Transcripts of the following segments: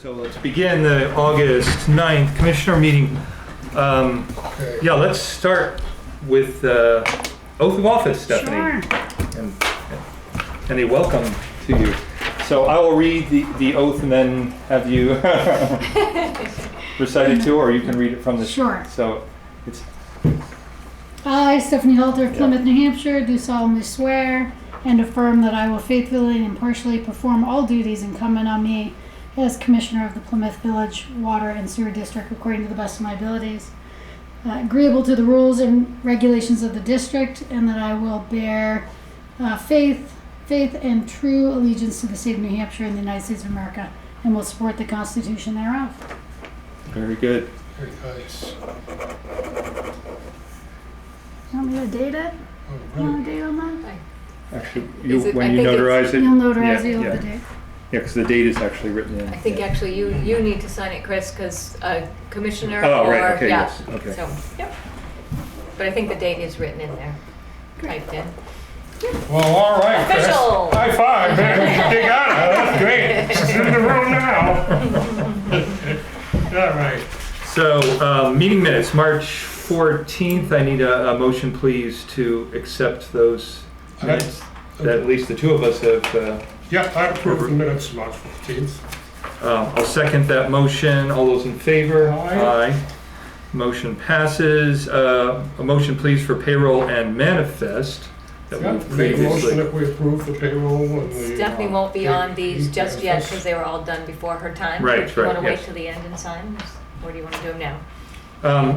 So let's begin the August 9th Commissioner meeting. Yeah, let's start with oath of office, Stephanie. Sure. And a welcome to you. So I will read the oath and then have you recite it too, or you can read it from the... Sure. So it's... I, Stephanie Halter of Plymouth, New Hampshire, do solemnly swear and affirm that I will faithfully and impartially perform all duties incumbent on me as Commissioner of the Plymouth Village Water and Sewer District according to the best of my abilities, agreeable to the rules and regulations of the district, and that I will bear faith and true allegiance to the state of New Hampshire and the United States of America, and will support the Constitution thereof. Very good. Very nice. You want me to date it? Oh, You want right. a date on that? Actually, Is it- when I you think notarize it... You'll notarize it, you'll yeah. have the date. Yeah, because the date is actually written in. I think yeah. actually you need to sign it, Chris, because commissioner Oh, or, right, okay, yeah. yes, okay. So, yep. But I think the date is written in there, typed in. Well, all right, Chris. Official. High five, man. You got it. That's great. She's in the room now. All right. So, meeting minutes, March 14th. I need a motion, please, to accept those minutes that at least the two of us have. Yeah, I approve the minutes, March 15th. I'll second that motion. All those in favor? Aye. Motion passes. A motion, please, for payroll and manifest that Yeah, we've make a motion previously. that we approve the payroll and the... Stephanie won't be on these just yet manifest. because they were all done before her time. Right, Do you want right, to yes. wait till the end and sign, or do you want to do them now?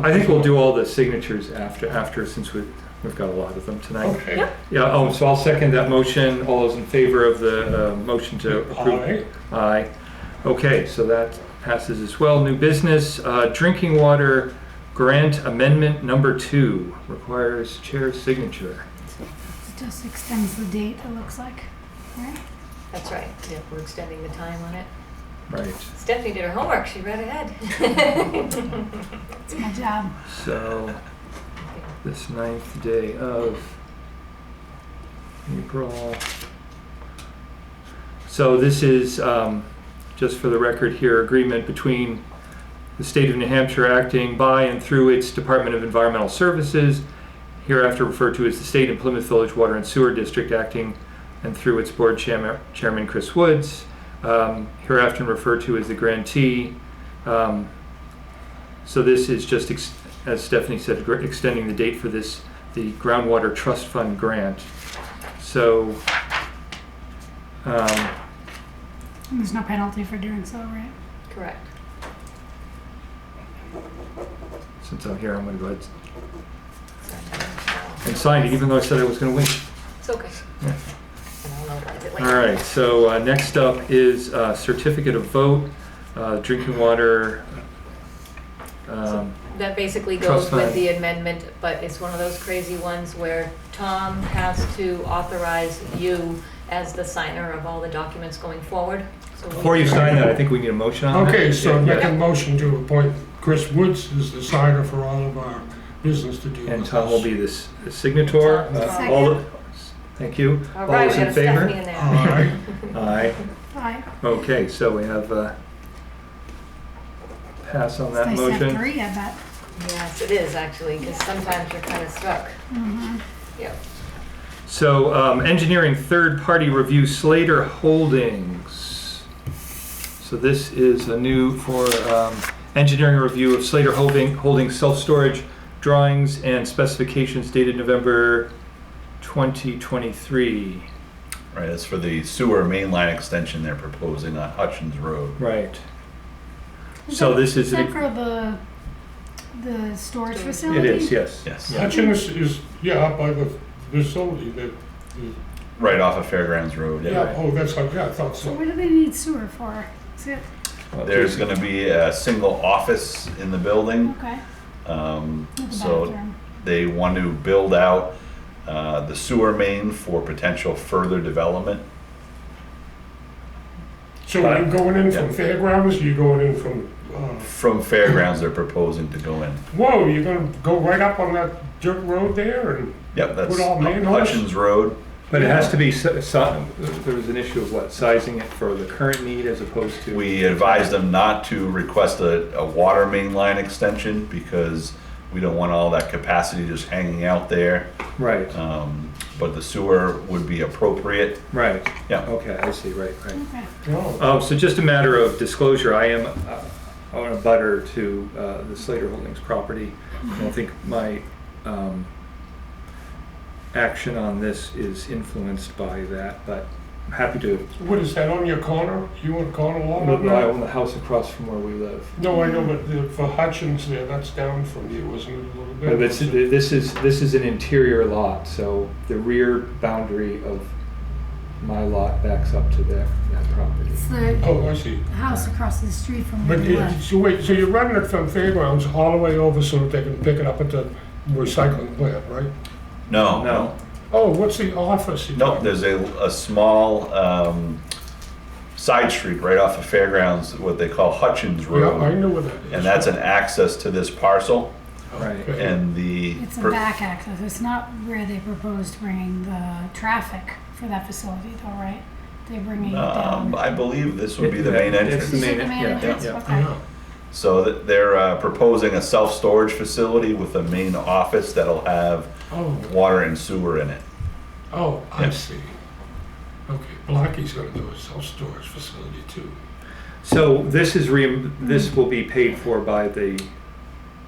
I think we'll do all the signatures after since we've got a lot of them tonight. Okay. Yep. Yeah, so I'll second that motion. All those in favor of the motion to approve? Aye. Aye. Okay, so that passes as well. New business, drinking water grant amendment number 2 requires chair's signature. It just extends the date, it looks like. Right? That's right. Yeah, we're extending the time on it. Right. Stephanie did her homework. She read ahead. It's my job. So this 9th day of April. So this is, just for the record here, agreement between the state of New Hampshire acting by and through its Department of Environmental Services, hereafter referred to as the State and Plymouth Village Water and Sewer District acting and through its board chairman Chris Woods, hereafter referred to as the grantee. So this is just, as Stephanie said, extending the date for this, the Groundwater Trust Fund grant. So, And there's no penalty for doing so, right? Correct. since I'm here, I'm going to go ahead So, and sign it, even though I said I was going to wait. it's okay. Yeah. And I'll notarize it later. All right, so next up is certificate of vote, drinking water. That basically Trust goes with fund. the amendment, but it's one of those crazy ones where Tom has to authorize you as the signer of all the documents going forward. So we- Before you sign that, I think we need a motion on that. Okay, so Yeah. make a motion to appoint Chris Woods as the signer for all of our business to do with And us. Tom will be the signator. Tom. All the- Thank you. All All right, those we in got a Stephanie favor? in there. Aye. Aye. Aye. Okay, so we have pass on that Nice to have motion. 3, I bet. Yes, it is actually, because sometimes you're kind of stuck. Mm-hmm. Yep. So engineering third-party review Slater Holdings. So this is a new for engineering review of Slater Holdings self-storage drawings and specifications dated November 2023. Right, it's for the sewer main line extension they're proposing on Hutchins Road. Right. So this is, that for the storage Storage. facility? it is, yes. Yes, Yeah. Hutchins is, up by the facility that, right off of Fairgrounds Road. yeah, oh, that's, yeah, I thought So so. what do they need sewer for? Is it, Well, There's gonna be a single office in the building. okay, with the So bathroom. they want to build out the sewer main for potential further development. So are you going in from Yeah. Fairgrounds, or you going in from, From Fairgrounds, they're proposing to go in. whoa, you're gonna go right up on that dirt road there and Yep, that's Put all manholes? Hutchins Road. But it has to be, there was an issue of what, sizing it for the current need as opposed to? We advised them not to request a water main line extension because we don't want all that capacity just hanging out there. Right, But the sewer would be appropriate. right. Yeah. Okay, I see, right. Okay. No. So just a matter of disclosure, I am on a butter to the Slater Holdings property. I don't think my action on this is influenced by that, but I'm happy to. What is that, on your corner? You own a corner lot on I that? own the house across from where we live. No, I know, but for Hutchins there, that's down from you, isn't it, a little bit? But this is an interior lot, so the rear boundary of my lot backs up to that property. It's the Oh, I see. house across the street from where But we live. so wait, so you're running it from Fairgrounds all the way over so that they can pick it up at the recycling plant, right? No. No, Oh, what's the office? you No, talking- there's a small side street right off of Fairgrounds, what they call Hutchins Yeah, I Road. know where that is. And that's an access to this parcel. right. Okay. And the, It's a back access. It's not where they proposed bringing the traffic for that facility though, right? They're bringing it down. I believe this would be the main It's entrance. the Is it main, the main yeah, entrance? yeah. Okay. Yeah. So they're proposing a self-storage facility with a main office that'll have Oh, water and sewer in it. oh, I Yeah. see. Okay, Blackie's gonna do a self-storage facility too. So this is this will be paid for by the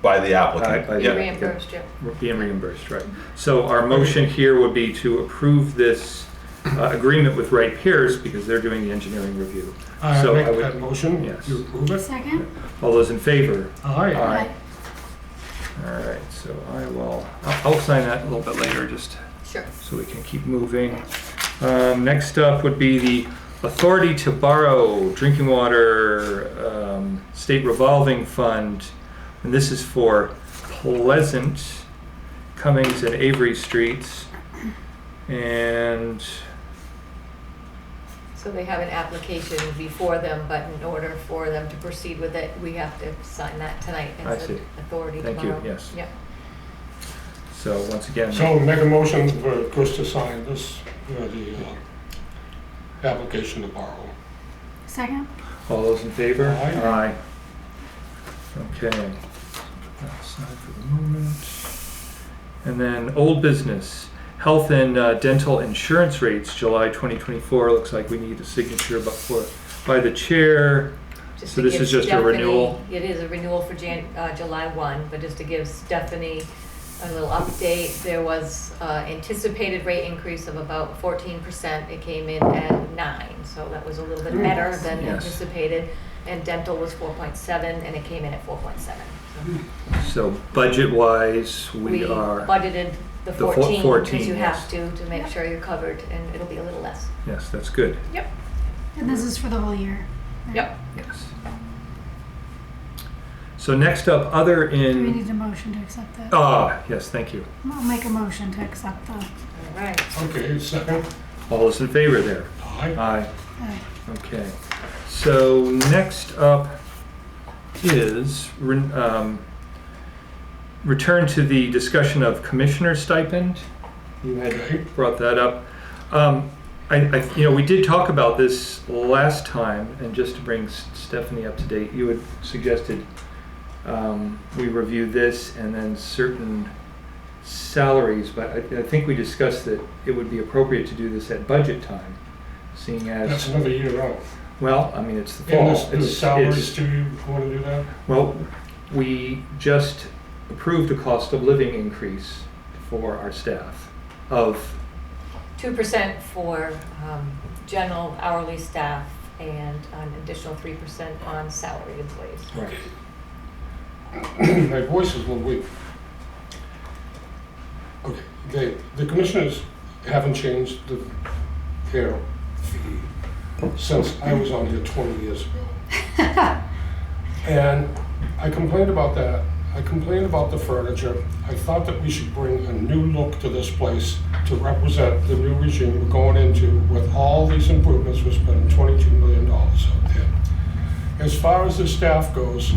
By the applicant. By the- Yeah. Reimbursed, yeah. being reimbursed, right? So our motion here would be to approve this agreement with Wright Pierce because they're doing the engineering review. I So make I would- that motion. yes. You approve it? Second? All those in favor? Aye. Aye. All right, so I'll sign that a little bit later just Sure. so we can keep moving. Next up would be the authority to borrow drinking water state revolving fund. And this is for Pleasant, Cummings and Avery Streets. And So they have an application before them, but in order for them to proceed with it, we have to sign that tonight I as see. an authority Thank you, tomorrow. yes. Yeah. so once again, So make a motion for Chris to sign this, the application to borrow. Second? all those in favor? Aye. Okay. Aside for the moment. And then old business, health and dental insurance rates, July 2024. Looks like we need a signature by the chair. Just So to this give is just a Stephanie- renewal? It is a renewal for July 1, but just to give Stephanie a little update, there was anticipated rate increase of about 14%. It came in at 9, so that was a little bit better than Yes. anticipated. And dental was 4.7, and it came in at 4.7. So budget-wise, we are, budgeted the The 14 14, because you yes. have to make sure you're covered, and it'll be a little less. yes, that's good. Yep. And this is for the whole year. right? Yep. Yes. So next up, other Do we in, need a motion to accept that? yes, thank you. I'll make a motion to accept the, All right. Okay, second. All those in favor there? Aye. Aye. aye. Okay, so next up is return to the discussion of commissioner stipend. You Okay. had brought that up. We did talk about this last time, and just to bring Stephanie up to date, you had suggested we review this and then certain salaries, but I think we discussed that it would be appropriate to do this at budget time, seeing That's as, another year out. well, I mean, it's the And fall. the It's- salaries, it's- do you want to do that? Well, we just approved a cost of living increase for our staff of, 2% for general hourly staff and an additional 3% on salaried employees. right, My voice is a little weak. Okay, the commissioners haven't changed their fee since I was on here 20 years ago. And I complained about that. I complained about the furniture. I thought that we should bring a new look to this place to represent the new regime we're going into with all these improvements. We're spending $22 million out there. As far as the staff goes,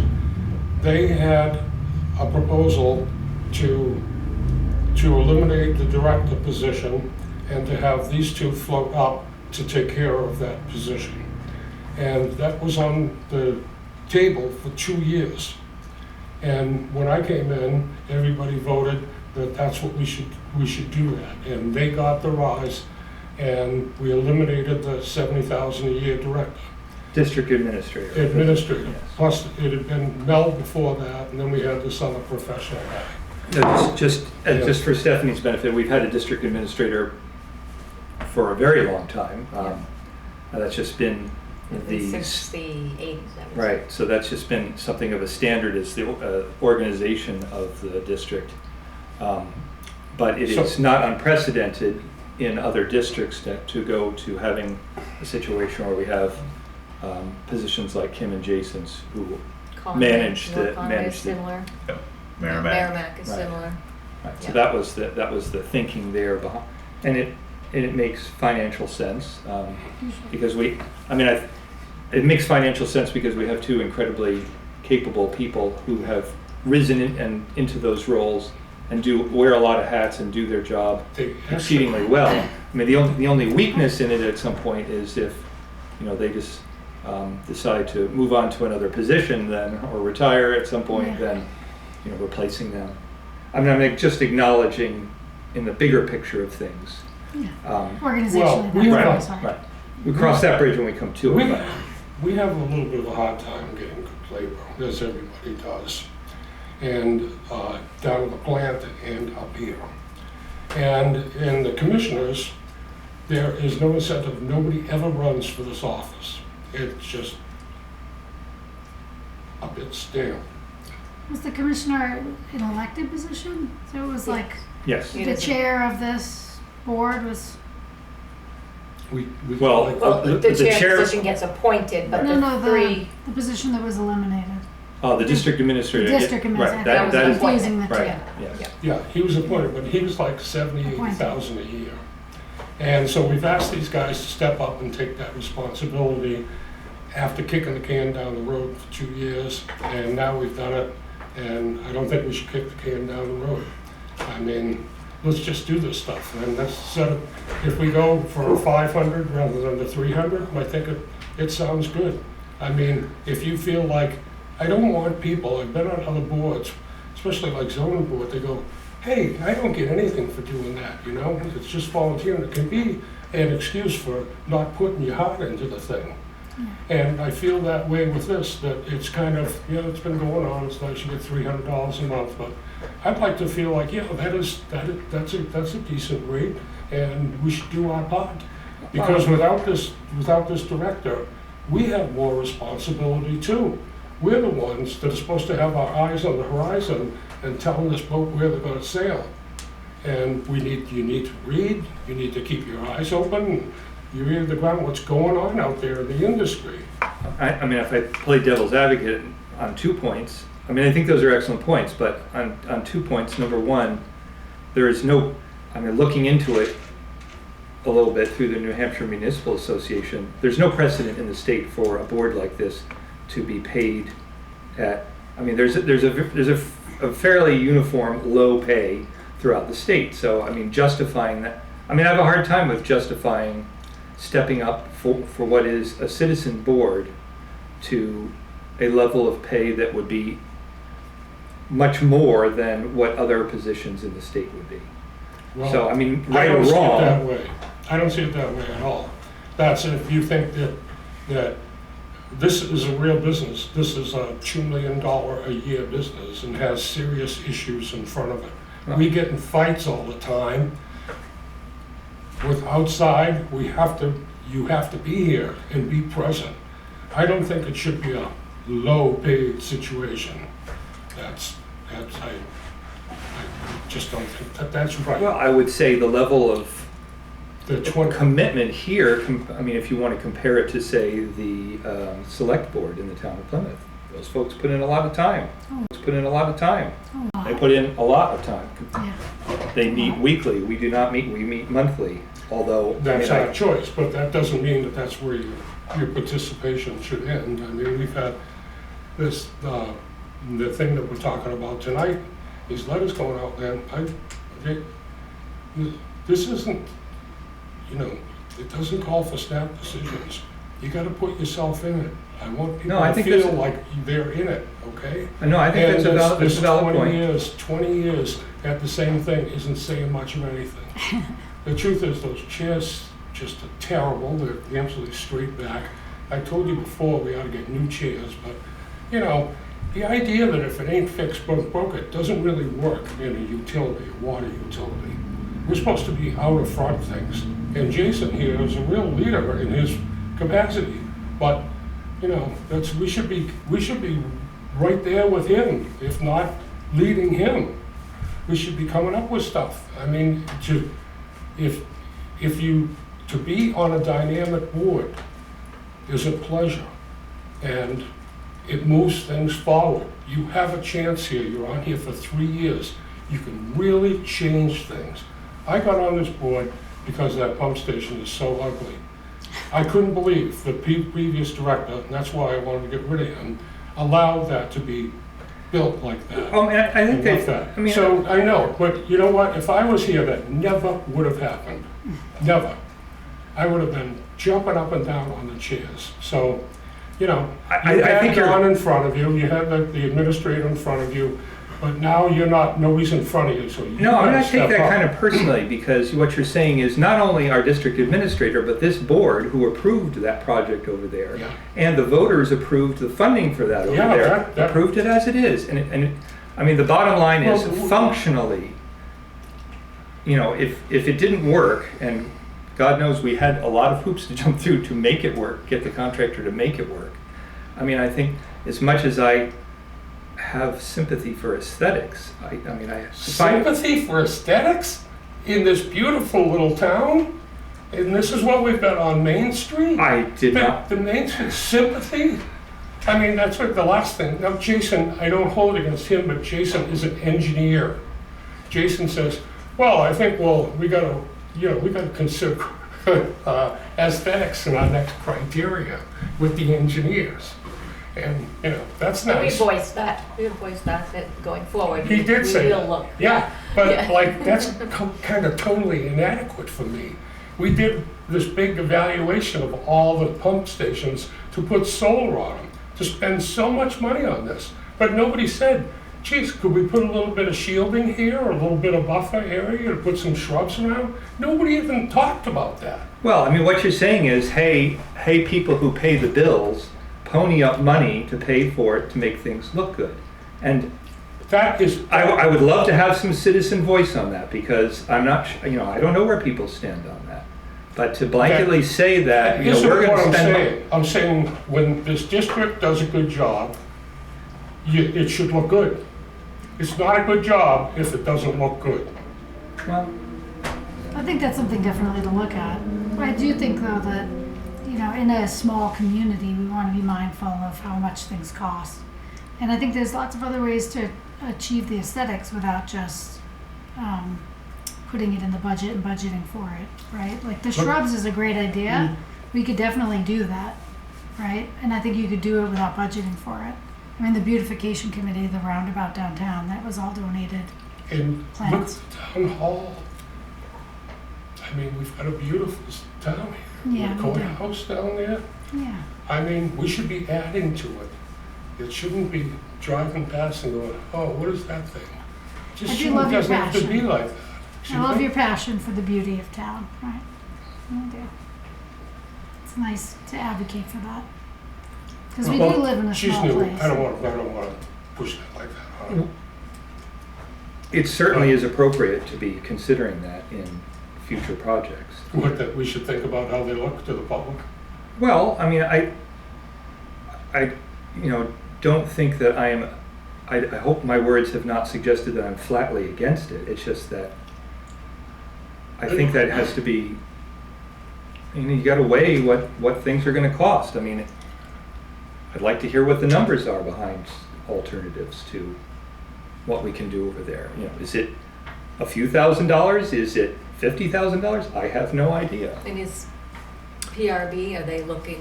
they had a proposal to eliminate the director position and to have these two float up to take care of that position. And that was on the table for 2 years. And when I came in, everybody voted that that's what we should do that. And they got the rise, and we eliminated the 70,000 a year director. District administrator. Administrator. Yes. Plus, it had been Mel before that, and then we had this other professional guy. No, just for Stephanie's benefit, we've had a district administrator for a very long time. That's just been Since the 80s, I would say. right. So that's just been something of a standard as the organization of the district. But it is not unprecedented in other districts to go to having a situation where we have positions like Kim and Jason's who manage North the Conway is similar. Yep. Merrimack. Merrimack is Right. similar. Right, so Yeah. that was the thinking there behind, and it makes financial sense because it makes financial sense because we have two incredibly capable people who have risen into those roles and wear a lot of hats and do their job exceedingly well. I mean, the only weakness in it at some point is if they just decide to move on to another position then or retire at some point, then replacing them. I mean, I'm just acknowledging in the bigger picture of things. Organizationally, Well, that's Right. We cross that bridge when we come to it. We have a little bit of a hard time getting good labor, as everybody does, and down at the plant and up here. And in the commissioners, there is no incentive. Nobody ever runs for this office. It's just a bit stale. Was the commissioner an elected position? So it was like Yes. It the is. chair of this board was. Well, The chair chair- position gets appointed, but No, the three, the position that was eliminated. Oh, the district administrator. District administrator. Right, That that was is, confusing the two. right, yes. Yeah, he was appointed, but he was like 70, 80,000 a year. And so we've asked these guys to step up and take that responsibility after kicking the can down the road for 2 years, and now we've done it, and I don't think we should kick the can down the road. I mean, let's just do this stuff, and that's, if we go for 500 rather than the 300, I think it sounds good. I mean, if you feel like, I don't want people, I've been on other boards, especially like zoning board, they go, hey, I don't get anything for doing that, it's just volunteering. It can be an excuse for not putting your heart into the thing. And I feel that way with this, that it's kind of, it's been going on, it's nice you get $300 a month, but I'd like to feel like, that's a decent rate, and we should do our part. Because without this director, we have more responsibility too. We're the ones that are supposed to have our eyes on the horizon and telling this boat where they're gonna sail. And you need to read, you need to keep your eyes open, you read the ground, what's going on out there in the industry. I mean, if I play devil's advocate on 2 points, I mean, I think those are excellent points, but on 2 points, number one, there is looking into it a little bit through the New Hampshire Municipal Association, there's no precedent in the state for a board like this to be paid there's a fairly uniform low pay throughout the state. So, justifying that, I have a hard time with justifying stepping up for what is a citizen board to a level of pay that would be much more than what other positions in the state would be. Well, So, right I or don't see it wrong. that way. I don't see it that way at all. That's if you think that this is a real business. This is a $2 million a year business and has serious issues in front of it. We get in fights all the time. With outside, you have to be here and be present. I don't think it should be a low-paid situation. I just don't think that's right. Well, I would say the level of The 20, commitment here, if you want to compare it to, say, the select board in the town of Plymouth, those folks put in a lot of time. They put in a lot of time. Yeah. They meet weekly. We do not meet. We meet monthly. Although that's our choice, but that doesn't mean that's where your participation should end. We've had this, the thing that we're talking about tonight, these letters going out, man. This isn't you know, it doesn't call for snap decisions. You gotta put yourself in it. I want No, people I to think feel that's- like they're in it, okay? No, I think And that's a valid, that's a valid 20 point. years, 20 years at the same thing isn't saying much of anything. The truth is, those chairs just are terrible, they're absolutely straight back. I told you before, we ought to get new chairs, but, you know, the idea that if it ain't fixed, broke it, doesn't really work in a utility, a water utility. We're supposed to be out of front things, and Jason here is a real leader in his capacity, but, you know, we should be right there with him, if not leading him. We should be coming up with stuff. I mean, to be on a dynamic board is a pleasure, and it moves things forward. You have a chance here. You're on here for 3 years. You can really change things. I got on this board because that pump station is so ugly. I couldn't believe the previous director, and that's why I wanted to get rid of him, allowed that to be built like that. And I think Like that, that. So I know, but you know what? If I was here, that never would have happened. Never. I would have been jumping up and down on the chairs. So, you know, you I think had you're. Don in front of you, you had the administrator in front of you, but now you're not, nobody's in front of you, so you No, I mean, gotta I take step that up. kind of personally, because what you're saying is not only our district administrator, but this board who approved that project over there, Yeah. and the voters approved the funding for that over Yeah, there, that- approved it as it is. I mean, the bottom line is Well, functionally, you know, if it didn't work, and God knows we had a lot of hoops to jump through to make it work, get the contractor to make it work. I mean, I think as much as I have sympathy for aesthetics, I mean, I find Sympathy for aesthetics in this beautiful little town? And this is what we've got on Main Street? I did not. The Main Street sympathy? I mean, that's what the last thing. Now, Jason, I don't hold it against him, but Jason is an engineer. Jason says, well, I think, we gotta consider aesthetics in our next criteria with the engineers. And, you know, that's We nice. voiced that going forward. He did say We will that. look. Yeah, but Yeah. like, that's kind of totally inadequate for me. We did this big evaluation of all the pump stations to put solar on them, to spend so much money on this. But nobody said, geez, could we put a little bit of shielding here, or a little bit of buffer area to put some shrubs around? Nobody even talked about that. Well, I mean, what you're saying is, hey, people who pay the bills, pony up money to pay for it to make things look good. And That is, I would love to have some citizen voice on that, because I'm not, you know, I don't know where people stand on that. But to blanketly say that, you know, isn't we're what gonna I'm spend. saying. I'm saying when this district does a good job, it should look good. It's not a good job if it doesn't look good. Well, I think that's something definitely to look at. I do think though that, you know, in a small community, we want to be mindful of how much things cost. And I think there's lots of other ways to achieve the aesthetics without just putting it in the budget and budgeting for it, right? Like the shrubs is a great idea. We could definitely do that, right? And I think you could do it without budgeting for it. I mean, the beautification committee, the roundabout downtown, that was all donated. And look at Plants. the town hall. I mean, we've got a beautiful town here. Yeah, The we do. courthouse down there. Yeah. I mean, we should be adding to it. It shouldn't be driving past and going, oh, what is that thing? Just I do love your doesn't have to be passion. like that. I love Excuse me? your passion for the beauty of town, right? I do. It's nice to advocate for that. Because we do Well, live in a she's small new. place. I don't want to push that like that on her. it certainly is appropriate to be considering that in future projects. What, that we should think about how they look to the public? Well, I mean, I, you know, don't think that I hope my words have not suggested that I'm flatly against it. It's just that I think that has to be, you know, you gotta weigh what things are gonna cost. I mean, I'd like to hear what the numbers are behind alternatives to what we can do over there. You know, is it a few $1,000s? Is it $50,000? I have no idea. And is PRB,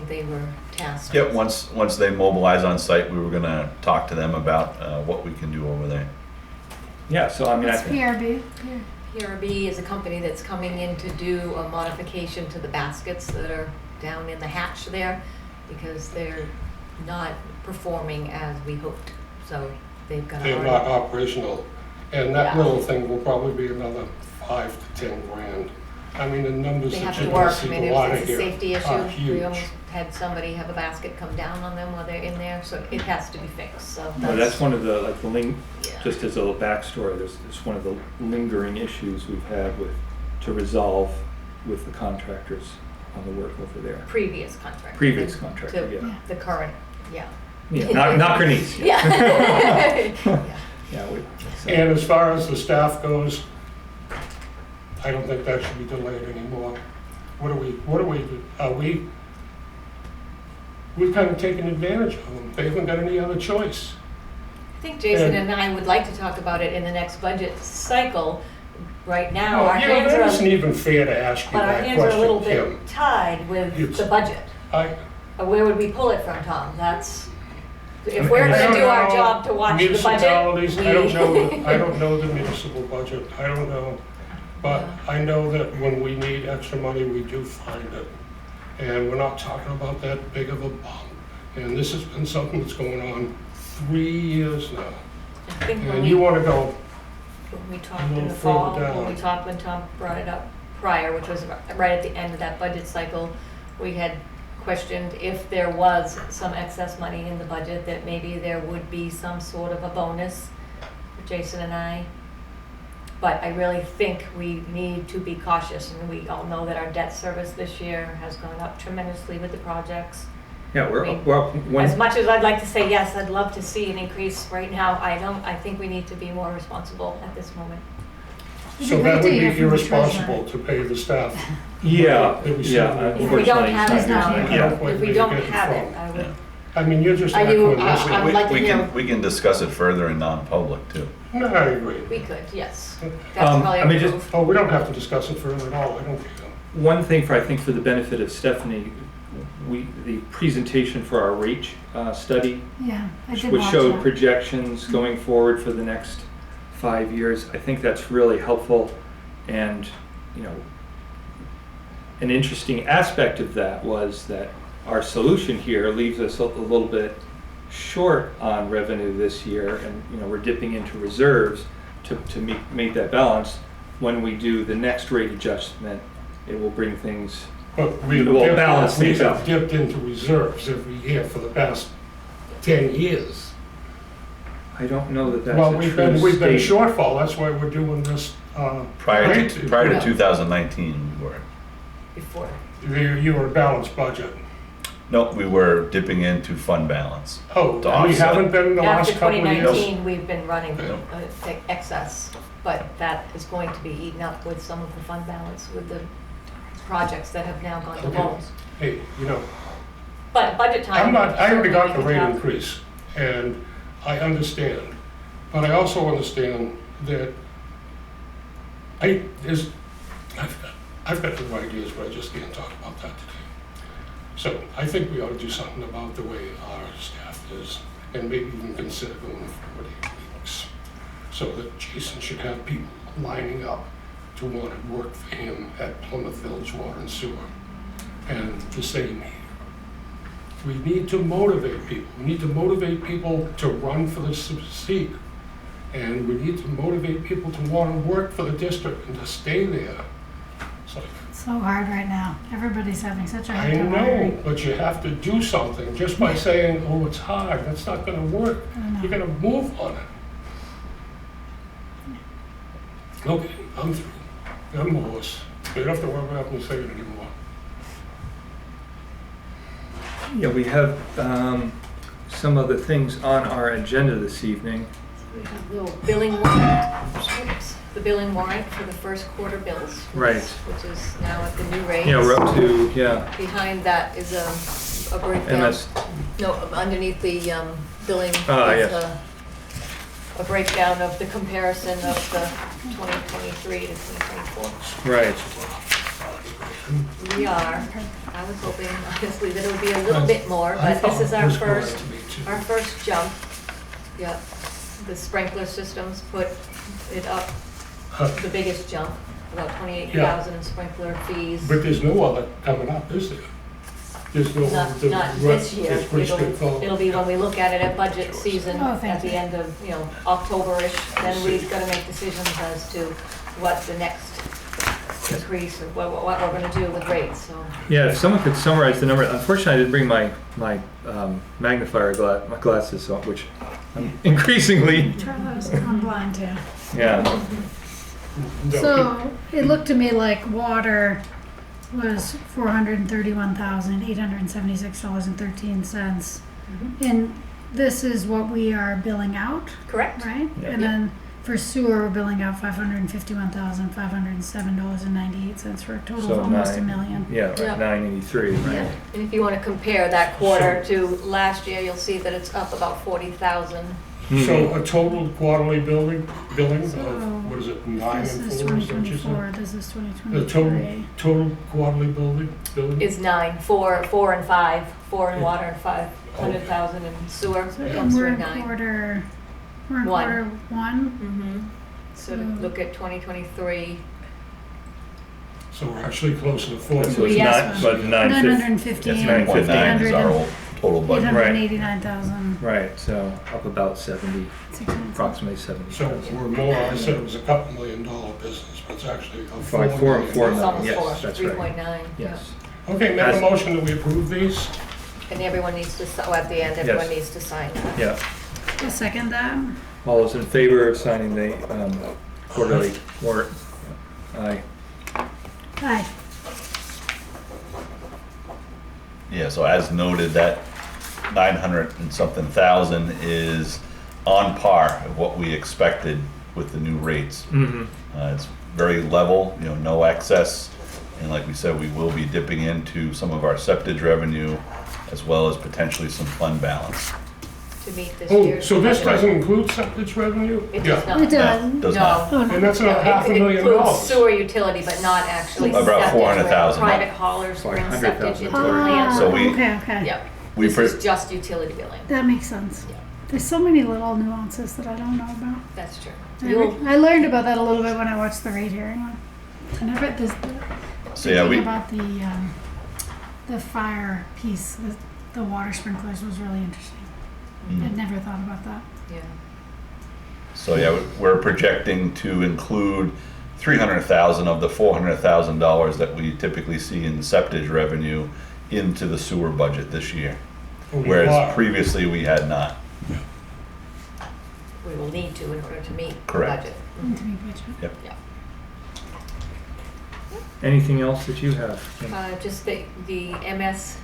they were tasked? Yep, once they mobilize on site, we were gonna talk to them about what we can do over there. Yeah, so I mean, I It's think. PRB. PRB is a company that's coming in to do a modification to the baskets that are down in the hatch there, because they're not performing as we hoped, so they've got to. They're not operational, and that Yeah. little thing will probably be another 5 to 10 grand. I mean, the numbers They that have you're to gonna work, I see mean, a lot of it's a here safety are issue. We huge. almost had somebody have a basket come down on them while they're in there, so it has to be fixed, so Well, that's one of the, like, yeah. just as a little backstory, it's one of the lingering issues we've had to resolve with the contractors on the work over there. Previous contract. Previous contractor, To yeah. the current, yeah. Yeah, not Grenese. Yeah. Yeah. Yeah, so- And as far as the staff goes, I don't think that should be delayed anymore. We've kind of taken advantage of them. They haven't got any other choice. I think Jason and I would like to talk about it in the next budget cycle. Right now, our Well, you know, hands that are, isn't even fair to ask you but our that hands are a little question, bit Kim. tied with It's- the budget. Where would we pull it from, Tom? That's, if we're I gonna don't do our know. job to watch the budget, Municipalities, we. I don't know the municipal budget, I don't know. But I know that when we need extra money, we do find it. And we're not talking about that big of a bump. And this has been something that's going on 3 years now. I think when And you we, wanna go, when we a talked in little the fall, further when we down. talked, when Tom brought it up prior, which was right at the end of that budget cycle, we had questioned if there was some excess money in the budget, that maybe there would be some sort of a bonus for Jason and I. But I really think we need to be cautious, and we all know that our debt service this year has gone up tremendously with the projects. Yeah, I mean, well, As much as I'd like to say, yes, I'd love to see an increase right now, I think we need to be more responsible at this moment. It'd so be that great to would hear be from the treasurer. irresponsible to pay the staff. yeah, That we yeah, said we- If we unfortunately. don't have it's it not now, here. I don't quite if we where don't you're getting have from. it, I would, I mean, you're just Are you, echoing this. I would like to We hear, can discuss it further in non-public too. No, I agree. we could, yes. That's I probably mean, a just- move. Oh, we don't have to discuss it further at all, I don't think so. One thing I think for the benefit of Stephanie, the presentation for our rate study, Yeah, I did which watch showed that. projections going forward for the next 5 years. I think that's really helpful, and, you know, an interesting aspect of that was that our solution here leaves us a little bit short on revenue this year, and, you know, we're dipping into reserves to make that balance. When we do the next rate adjustment, it will bring things. But we It will have balance things out. dipped into reserves every year for the past 10 years. I don't know that that's Well, a we've true been statement. shortfall, that's why we're doing this. Prior rate to increase. 2019, we were. Before. You were a balanced budget. No, we were dipping into fund balance. Oh, To we offset. haven't been in the After last couple of years? 2019, we've been running Yeah. excess, but that is going to be eaten up with some of the fund balance with the projects that have now gone to Okay. loans. Hey, you know, But budget time. I already got the certainly we rate can talk. increase, and I understand. But I also understand that I've got new ideas, but I just can't talk about that today. So I think we ought to do something about the way our staff is, and maybe even consider going 4 weeks. So that Jason should have people lining up to want to work for him at Plymouth Village Water and Sewer. And the same here. We need to motivate people. We need to motivate people to run for the seat. And we need to motivate people to want to work for the district and to stay there. It's like, It's so hard right now. Everybody's having such a hard I time know, hiring. but you have to do something. Just by saying, oh, it's hard, that's not gonna work. I know. You're gonna move on it. Okay, I'm through. I'm hoarse. You don't have to worry about me saying it anymore. Yeah, we have some other things on our agenda this evening. We have the billing warrant, oops, the billing warrant for the first quarter bills. Right. Which is now at the new rates. Yeah, we're up to, yeah, Behind that is a breakdown. MS, No, underneath the billing. Ah, is yes. A breakdown of the comparison of the 2023 to 2024. right. We are, I was hoping honestly that it would be a little bit more, I but this thought is it our was going first, to be too. our first jump. Yep, the sprinkler systems put it up the biggest jump, about 28,000 in sprinkler fees. But there's no other coming up, is there? There's no. Not this year. It's pretty It'll straightforward. be when we look at it at budget season, Oh, thank at the you. end of, October-ish, then we've got to make decisions as to what the next increase, or what we're going to do with rates, so. Yeah, if someone could summarize the number, unfortunately, I didn't bring my magnifier my glasses, so, which I'm increasingly, Try those. I'm blind too. yeah. No, So it looked to me like water was $431,876.13. And this is what we are billing out, Correct? right? Yeah. And then for sewer, we're billing out $551,507.98 for a total So of almost nine. $1 million. Yeah, right, Yeah. 983, right? Yeah, and if you want to compare that quarter to last year, you'll see that it's up about 40,000. So a total quarterly billing So, of, what is it, 9 This and is 4, is that what you 2024, said? this is The 2023. total quarterly billing? Is 9, 4 and 5, 4 in water and 500,000 in sewer. So It and comes to we're a in 9. quarter One. 1. So to look at 2023, So we're actually closer to 4 So it's million. Yes, not, but 950. 958. 9.9 is our whole total budget. 889,000. Right, so up about 70, approximately 70. So we're more, I said it was a couple $1 million business, but it's actually a 4 Five, four, million. four it's million. almost Yes, 4, that's right. 3.9. Yes. Okay, make As- a motion that we approve these. Yeah. And everyone needs to, at the end, everyone needs to sign that. Yeah. I'll second that. All those in favor of signing the quarterly warrant? Aye. Aye. Yeah, so as noted, that 900 and something thousand is on par of what we expected with the new rates. Mm-hmm. It's very level, no excess. And like we said, we will be dipping into some of our septage revenue as well as potentially some fund balance. To meet this Oh, year's. so this budget. doesn't include septic revenue? It does not. It does. Does not. Oh, no. And that's another No, $500,000. It includes sewer utility, but not actually About septic, where 400,000. private haulers bring septic 500,000. into the Ah, plant. So we- okay. Yep, We this is just utility billing. That makes sense. Yeah. There's so many little nuances that I don't know about. That's true. I learned about that a little bit when I watched the rate hearing. I never, this, So yeah, thinking we, about the fire piece, the water sprinklers was really interesting. I'd never thought about that. Yeah. so yeah, we're projecting to include 300,000 of the $400,000 that we typically see in septage revenue into the sewer budget this year. Whereas previously we had not. We will need to in order to meet the Correct. budget. Into my budget. Yep. Yeah. Anything else that you have? Kim? Just the MS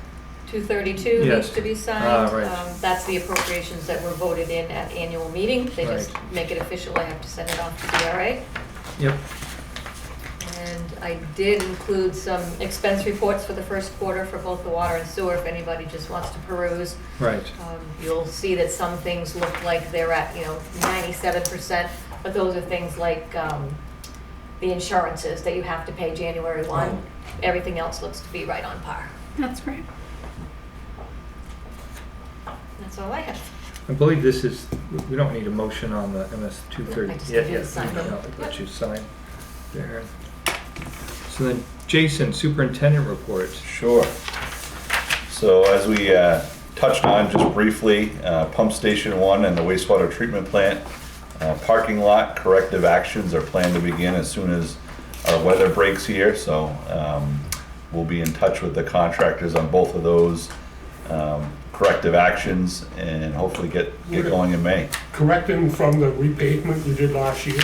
232 Yes. needs to be signed. Ah, right. That's the appropriations that were voted in at annual meeting. They just Right. make it official. I have to send it off to DRA. Yep. And I did include some expense reports for the first quarter for both the water and sewer, if anybody just wants to peruse. Right. You'll see that some things look like they're at, 97%, but those are things like the insurances that you have to pay January 1. Everything else looks to be right on par. That's great. That's all I have. I believe this is, we don't need a motion on the MS 230. I just Yeah, need you to yeah, sign them. I'll let you sign there. So then, Jason, superintendent reports. Sure. So as we touched on just briefly, Pump Station 1 and the wastewater treatment plant parking lot corrective actions are planned to begin as soon as our weather breaks here. So we'll be in touch with the contractors on both of those corrective actions and hopefully get going in May. Correcting from the repavement you did last year?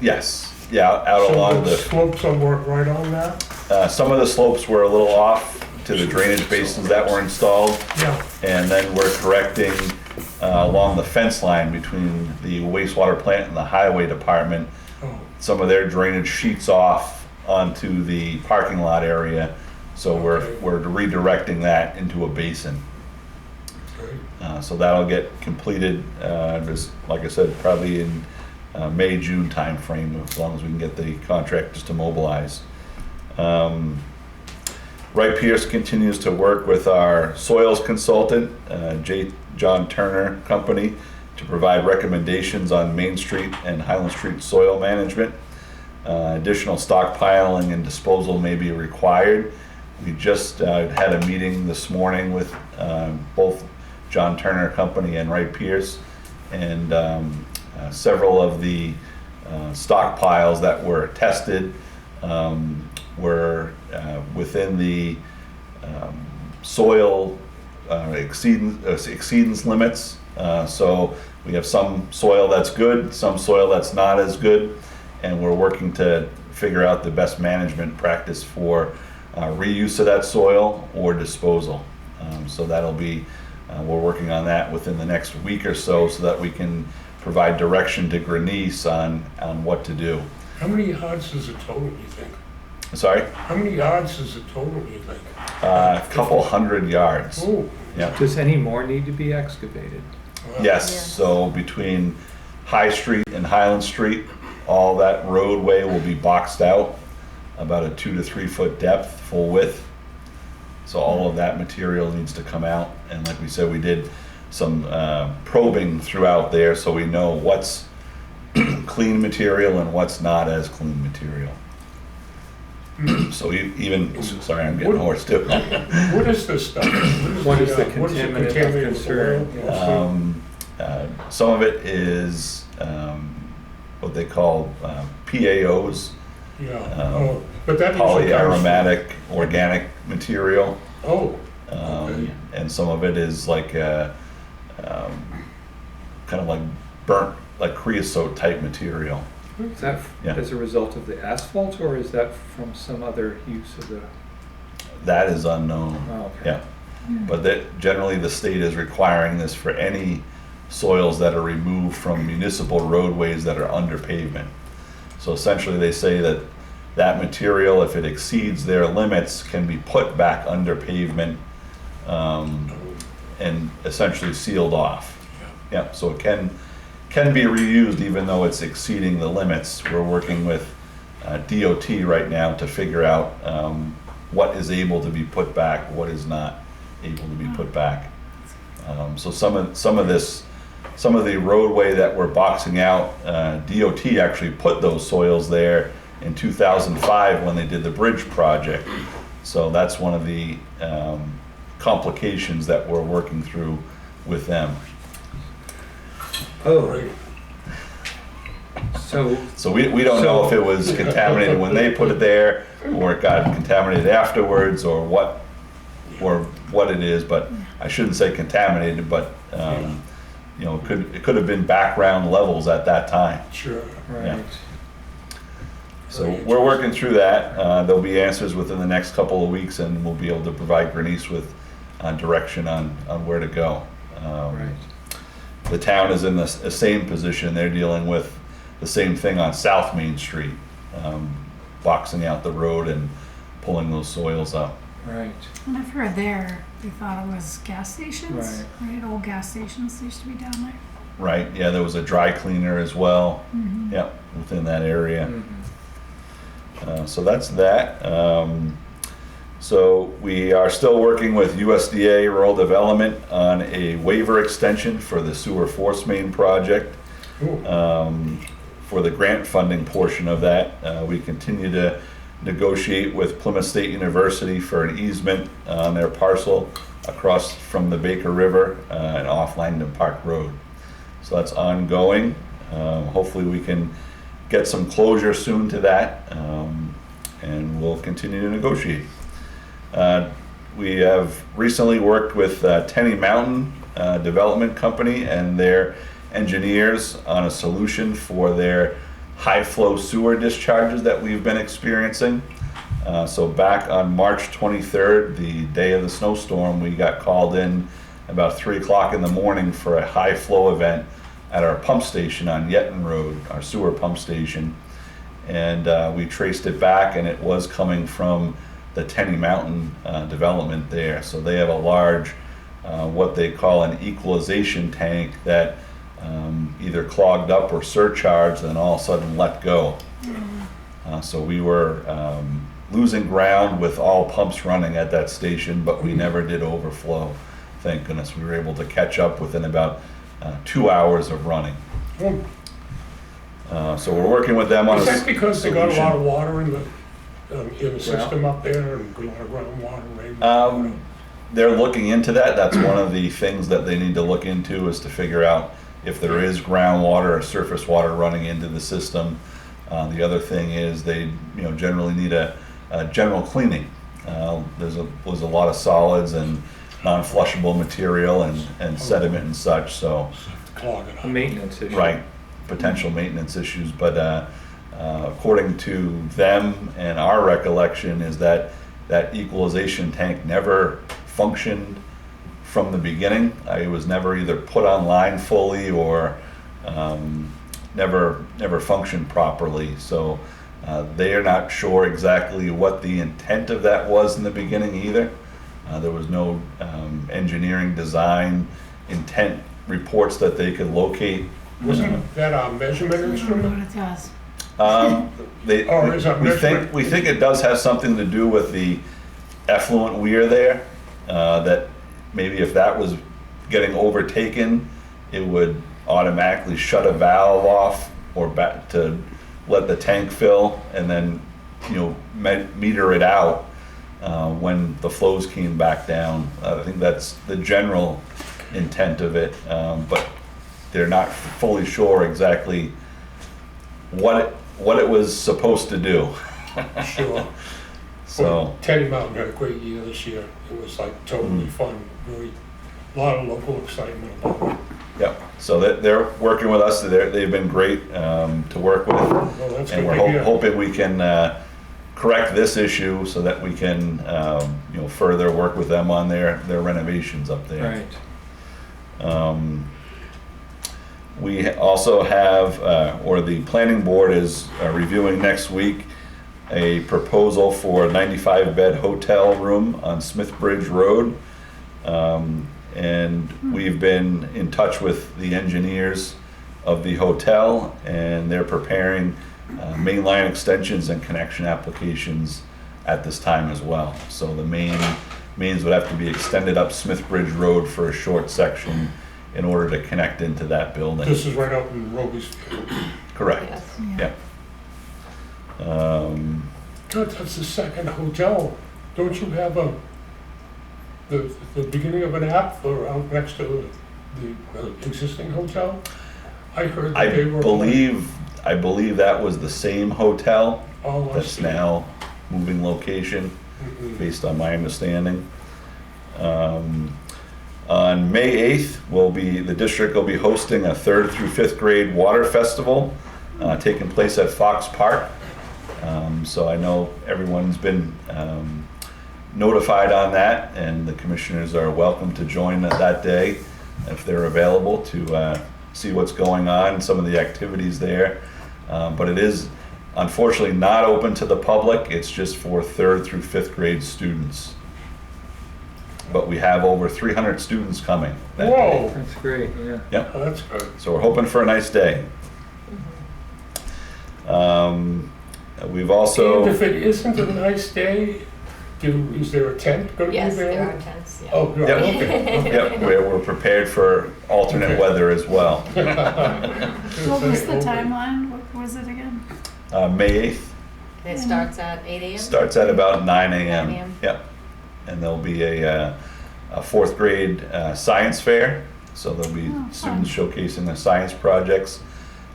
Yes, yeah, out along So the the, slopes will work right on that? some of the slopes were a little off to the drainage basins that were installed. Yeah. And then we're correcting along the fence line between the wastewater plant and the highway department. Oh, Some of their drainage sheets off onto the parking lot area. So Okay. we're redirecting that into a basin. great. So that'll get completed, just like I said, probably in May, June timeframe, as long as we can get the contractors to mobilize. Wright Pierce continues to work with our soils consultant, John Turner Company, to provide recommendations on Main Street and Highland Street soil management. additional stockpiling and disposal may be required. We just had a meeting this morning with both John Turner Company and Wright Pierce, and several of the stockpiles that were tested were within the soil exceedance limits. So we have some soil that's good, some soil that's not as good, and we're working to figure out the best management practice for reuse of that soil or disposal. So that'll be, we're working on that within the next week or so that we can provide direction to Grenice on what to do. How many yards is it total, you think? Sorry? How many yards is it total, you think? A couple hundred yards. Oh, Yeah. Does any more need to be excavated? wow. Yes, Yes. so between High Street and Highland Street, all that roadway will be boxed out, about a 2 to 3 foot depth, full width. So all of that material needs to come out, and like we said, we did some probing throughout there, so we know what's clean material and what's not as clean material. So even, sorry, I'm getting hoarse too. What is this stuff? What is the what is it, contaminant of contaminated concern? soil? Some of it is what they call PAOs, Yeah, oh, but that usually comes polyaromatic organic material. Oh, Um, okay. And some of it is like kind of like burnt, like creosote type material. Is that Yeah. as a result of the asphalt, or is that from some other use of the? That is unknown. Oh, okay. Yeah, but that generally the state is requiring this for any soils that are removed from municipal roadways that are under pavement. So essentially, they say that that material, if it exceeds their limits, can be put back under pavement and essentially sealed off. Yeah, so it can be reused even though it's exceeding the limits. We're working with DOT right now to figure out what is able to be put back, what is not able to be put back. So some of the roadway that we're boxing out, DOT actually put those soils there in 2005 when they did the bridge project. So that's one of the complications that we're working through with them. Oh, Right. So we don't know if it was contaminated when they put it there, or it got contaminated afterwards, or what it is, but I shouldn't say contaminated, but you know, it could have been background levels at that time. Sure. right. So we're working through that. There'll be answers within the next couple of weeks, and we'll be able to provide Grenice with direction on where to go. Right. The town is in the same position. They're dealing with the same thing on South Main Street, boxing out the road and pulling those soils up. Right. And I've heard there, they thought it was gas stations, Right. right? Old gas stations used to be down there. Right, yeah, there was a dry cleaner as well, Mm-hmm. yep, within that area. Mhm. So that's that. So we are still working with USDA Rural Development on a waiver extension for the sewer force main project. Ooh. For the grant funding portion of that, we continue to negotiate with Plymouth State University for an easement on their parcel across from the Baker River and off Langdon Park Road. So that's ongoing. Hopefully we can get some closure soon to that, and we'll continue to negotiate. We have recently worked with Tenny Mountain Development Company and their engineers on a solution for their high flow sewer discharges that we've been experiencing. So back on March 23rd, the day of the snowstorm, we got called in about 3 o'clock in the morning for a high flow event at our pump station on Yetton Road, our sewer pump station. And we traced it back, and it was coming from the Tenny Mountain development there. So they have a large, what they call an equalization tank that either clogged up or surcharged and all of a sudden let go. So we were losing ground with all pumps running at that station, but we never did overflow. Thank goodness. We were able to catch up within about 2 hours of running. So we're working with them on a Is that because they got a lot solution. of water in the system up there and a lot of groundwater, rain? They're looking into that. That's one of the things that they need to look into, is to figure out if there is groundwater or surface water running into the system. The other thing is they, generally need a general cleaning. Was a lot of solids and non-flushable material and sediment and such, so, Clog it A up. maintenance issue. right, potential maintenance issues. But according to them and our recollection is that equalization tank never functioned from the beginning. It was never either put online fully or never functioned properly. So they are not sure exactly what the intent of that was in the beginning either. There was no engineering design intent reports that they could locate. Wasn't that a measurement I don't know instrument? what it does. Or is that measurement? We think it does have something to do with the effluent weir there, that maybe if that was getting overtaken, it would automatically shut a valve off or back to let the tank fill and then, meter it out when the flows came back down. I think that's the general intent of it, but they're not fully sure exactly what it was supposed to do. Sure. So, Well, Teddy Mountain had a great year this year. It was like totally fun, really, a lot of local excitement about it. yep, so they're working with us. They've been great to work with. Well, that's And good we're to hear. hoping we can correct this issue so that we can, further work with them on their renovations up there. Right. We also have, or the planning board is reviewing next week, a proposal for a 95-bed hotel room on Smith Bridge Road. And we've been in touch with the engineers of the hotel, and they're preparing mainline extensions and connection applications at this time as well. So the mains would have to be extended up Smith Bridge Road for a short section in order to connect into that building. This is right up in Roby's. Correct. Yes. Yeah. God, that's the second hotel. Don't you have the beginning of an app for out next to the existing hotel? I heard that they were. I believe that was the same hotel Oh, I that's see. now moving location, Mhm. based on my understanding. On May 8th, the district will be hosting a 3rd through 5th grade water festival taking place at Fox Park. So I know everyone's been notified on that, and the commissioners are welcome to join that day if they're available to see what's going on, some of the activities there. But it is unfortunately not open to the public. It's just for 3rd through 5th grade students. But we have over 300 students coming that day. Whoa, That's great, yeah. Yep, oh, that's good. so we're hoping for a nice day. We've also. And if it isn't a nice day, is there a tent going to be Yes, there are available? tents, yeah. Oh, good, Yep. okay. Yep, we're prepared for alternate Okay. weather as well. What was the timeline? What was it again? May 8th, And it starts at 8 a.m.? starts at about 9 9 a.m. a.m. Yep, and there'll be a 4th grade science fair, so there'll be Oh, students showcasing their science projects,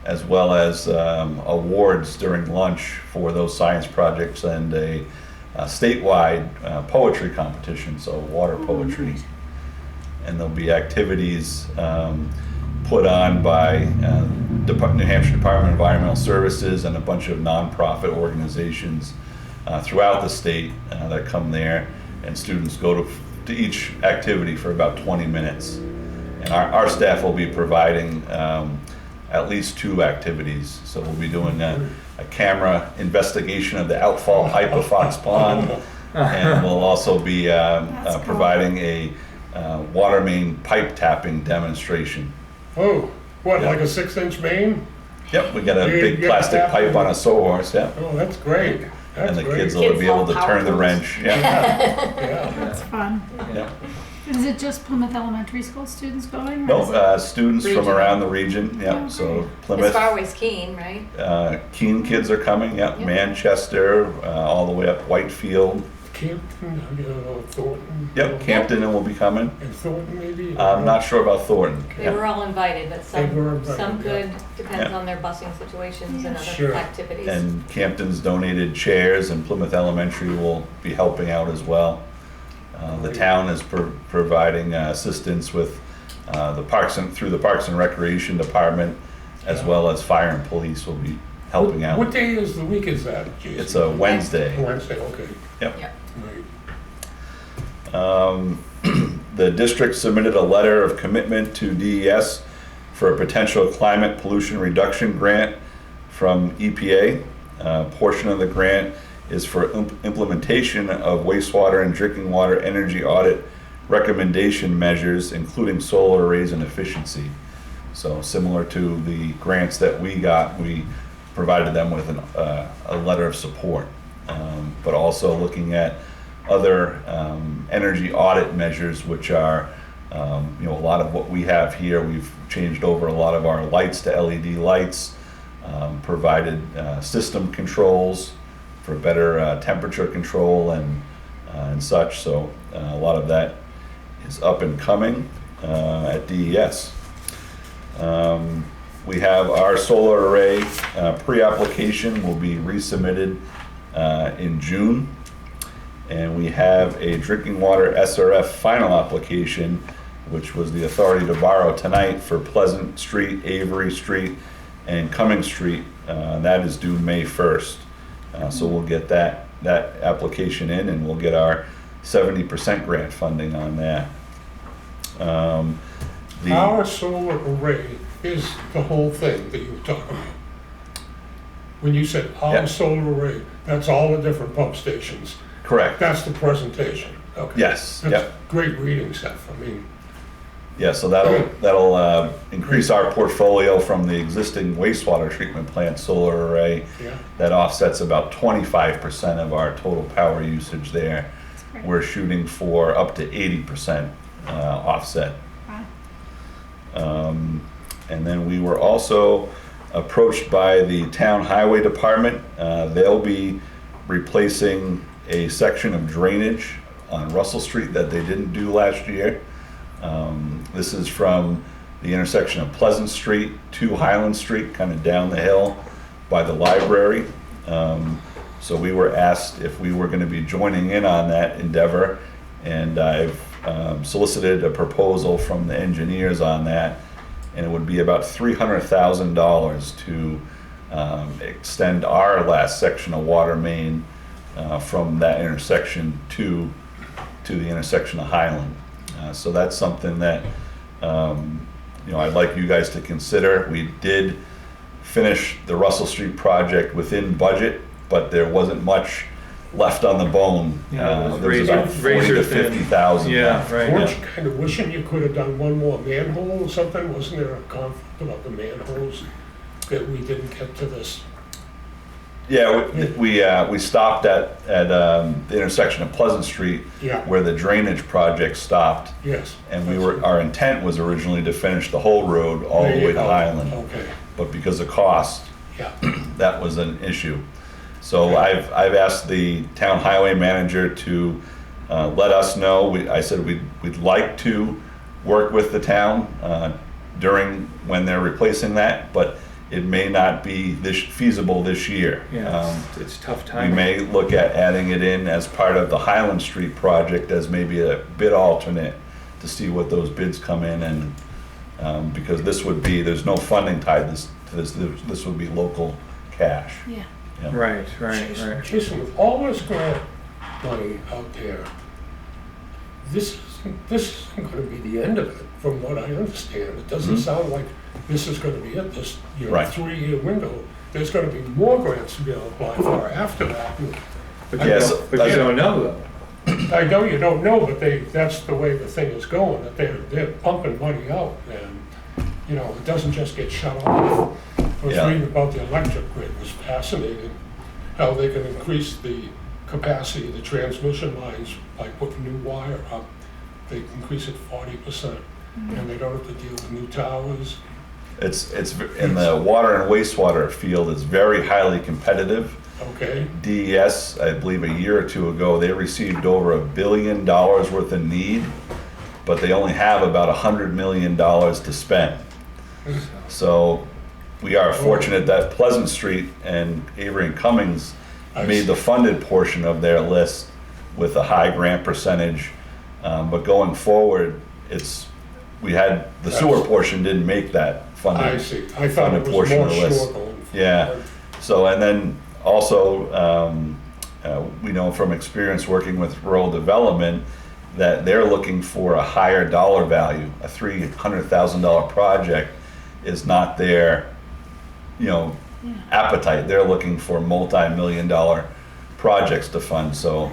as well as awards during lunch for those science projects, and a statewide poetry competition, so water poetry. nice. And there'll be activities put on by New Hampshire Department of Environmental Services and a bunch of nonprofit organizations throughout the state that come there, and students go to each activity for about 20 minutes. And our staff will be providing at least 2 activities. So we'll be doing a camera investigation of the outfall pipe of Fox Pond, and we'll also be That's cool. providing a water main pipe tapping demonstration. Oh, what, Yeah. like a 6-inch main? Yep, we got a You big get plastic that pipe one? on a sawhorse, yeah, Oh, that's great. That's and the great. kids will Kids be able love to power turn the tools. wrench, yeah, Yeah. That's fun. yeah. Is it just Plymouth Elementary School students going? or No, is it- students from Regional. around the region, Oh, yeah, so great. As Plymouth, far as Keene, right? Keene kids are coming, yeah, Yep. Manchester, all the way up Whitefield, Campton, Thornton. yep, Campton will be coming. And Thornton maybe? I'm not sure about Thornton. They yeah. were all invited, but They were some, invited, some yeah. could, depends Yeah. on their busing situations and Sure. other activities. And Campton's donated chairs, and Plymouth Elementary will be helping out as well. The town is providing assistance with the parks and through the Parks and Recreation Department, as Yeah. well as fire and police will be helping out. What day is the week is that, Jason? It's a Wednesday. Wednesday, okay. Yep. Yeah. Right. The district submitted a letter of commitment to DES for a potential climate pollution reduction grant from EPA. A portion of the grant is for implementation of wastewater and drinking water energy audit recommendation measures, including solar arrays and efficiency. So similar to the grants that we got, we provided them with a letter of support. But also looking at other energy audit measures, which are, a lot of what we have here. We've changed over a lot of our lights to LED lights, provided system controls for better temperature control and such. So a lot of that is up and coming at DES. We have our solar array pre-application will be resubmitted in June. And we have a drinking water SRF final application, which was the authority to borrow tonight for Pleasant Street, Avery Street, and Cumming Street. That is due May 1st. So we'll get that application in, and we'll get our 70% grant funding on that. Our solar array is the whole thing that you were talking about. When you said Yeah. our solar array, that's all the different pump stations. Correct. That's the presentation. Okay. Yes, That's yep. great reading stuff. I mean, Yeah, so that'll increase our portfolio from the existing wastewater treatment plant solar array. yeah. That offsets about 25% of our total power usage there. That's great. We're shooting for up to 80% offset. Wow. And then we were also approached by the town highway department. They'll be replacing a section of drainage on Russell Street that they didn't do last year. This is from the intersection of Pleasant Street to Highland Street, kind of down the hill by the library. So we were asked if we were going to be joining in on that endeavor, and I've solicited a proposal from the engineers on that, and it would be about $300,000 to extend our last section of water main from that intersection to the intersection of Highland. So that's something that I'd like you guys to consider. We did finish the Russell Street project within budget, but there wasn't much left on the bone. Yeah, it was There was about 40 razor to thin. 50,000 Yeah, left. right. Weren't Yeah. you kind of wishing you could have done one more manhole or something? Wasn't there a conflict about the manholes that we didn't get to this? Yeah, we stopped at the intersection of Pleasant Street Yeah. where the drainage project stopped, Yes. and our intent was originally to finish the whole road all the way to Highland, Okay, but because of cost, yeah. that was an issue. So I've asked the town highway manager to let us know. I said we'd like to work with the town during when they're replacing that, but it may not be feasible this year. Yeah, it's tough We time. may look at adding it in as part of the Highland Street project as maybe a bid alternate to see what those bids come in, and because there's no funding tied to this. This would be local cash. Yeah. Yeah. Right, right, Jason, right. Jason, with all this grant money out there, this isn't going to be the end of it, from what I understand. It doesn't sound like this is going to be it, this Right. 3-year window. There's going to be more grants to be able to apply for after that. But I you, Yes, don't, but you don't know though. I know you don't know, but that's the way the thing is going, that they're pumping money out, and, it doesn't just get shut off. I was Yeah. reading about the electric grid, it was fascinating, how they can increase the capacity of the transmission lines by putting new wire up they increase it 40%, and they don't have to deal with new towers. It's in the water and wastewater field, it's very highly competitive. Okay, DES, I believe a year or two ago, they received over $1 billion worth of need, but they only have about $100 million to spend. So we are fortunate that Pleasant Street and Avery and Cummings made the funded portion of their list with a high grant percentage. But going forward, we had, the sewer portion didn't make that funded. I see. I thought it funded was portion more of the list. short going forward. Yeah. So, and then also, we know from experience working with rural development that they're looking for a higher dollar value. A $300,000 project is not their, appetite. They're looking for multi-million-dollar projects to fund. So,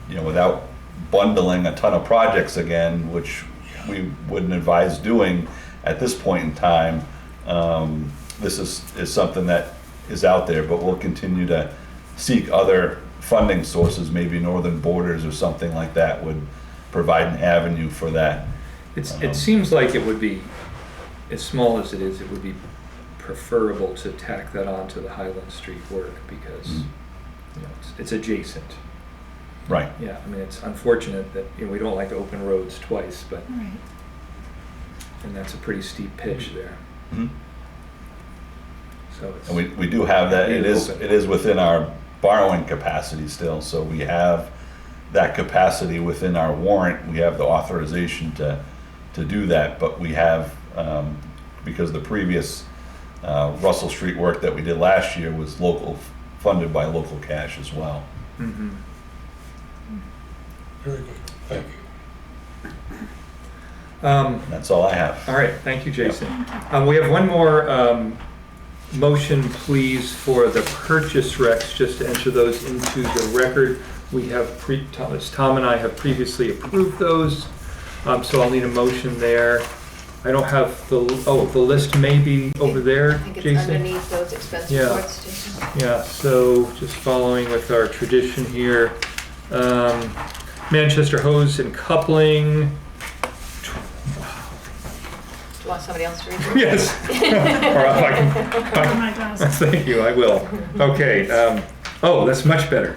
without bundling a ton of projects again, which we wouldn't advise doing at this point in time, this is something that is out there, but we'll continue to seek other funding sources, maybe Northern Borders or something like that would provide an avenue for that. It seems like it would be, as small as it is, it would be preferable to tack that on to the Highland Street work because it's adjacent. Right. Yeah, I mean, it's unfortunate that we don't like to open roads twice, but Right. and that's a pretty steep pitch there. Mhm. So it's, And we do have that, it is within our borrowing capacity still, so we have that capacity within our warrant, we have the authorization to do that, but we have, because the previous Russell Street work that we did last year was funded by local cash as well. mhm. Very good, thank you. That's all I have. All right, thank you, Jason. We have one more motion, please, for the purchase recs, just to enter those into the record. We have, Tom and I have previously approved those, so I'll need a motion there. I don't have the list may be over there, I think it's Jason? underneath those expense Yeah. reports, Jason. Yeah, so just following with our tradition here. Manchester Hose and Coupling. Do you want somebody else to read it? Yes. Or if I can, Oh my gosh. thank you, I will. Okay, that's much better.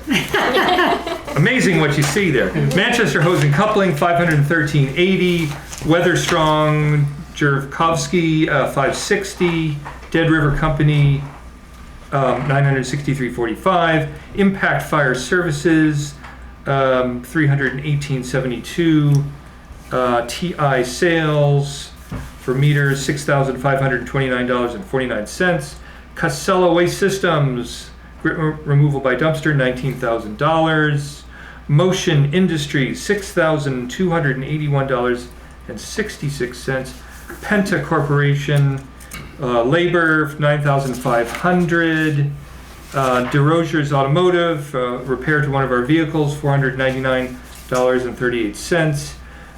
Amazing what you see there. Manchester Hose and Coupling, $513.80. Weatherstrong, Jerkovsky, $560. Dead River Company, $963.45. Impact Fire Services, $318.72. TI Sales for meters, $6,529.49. Casella Waste Systems, grit removal by dumpster, $19,000. Motion Industries, $6,281.66. Penta Corporation, labor, $9,500. DeRozier's Automotive, repair to one of our vehicles, $499.38.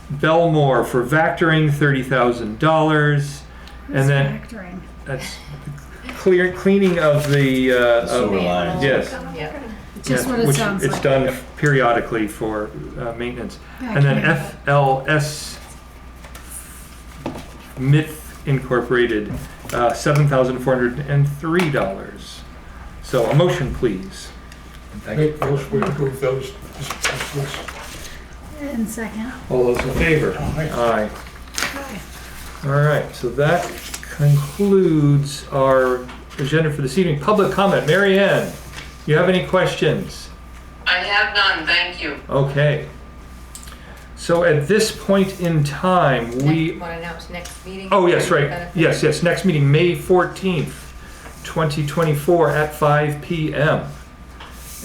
Belmore for Vactoring, $30,000. And then Factoring. that's cleaning of the sewer lines. Yes. Yeah. Just Yeah, what it which sounds it's like. done periodically for maintenance. And then FLS Myth Incorporated, $7,403. So a motion, please. And thank you. Make motion to approve those adjustments. And second. All those in favor? Aye. Aye. Hi. All right, so that concludes our agenda for this evening. Public comment. Mary Ann, you have any questions? I have none, thank you. Okay. So at this point in time, Want to announce next meeting? oh, yes, right. Benefit? Yes, next meeting, May 14th, 2024 at 5 p.m.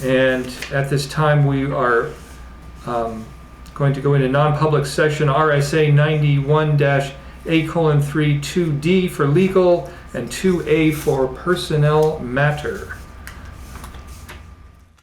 And at this time, we are going to go into non-public session, RSA 91-A:3 2D for legal and 2A for personnel matter.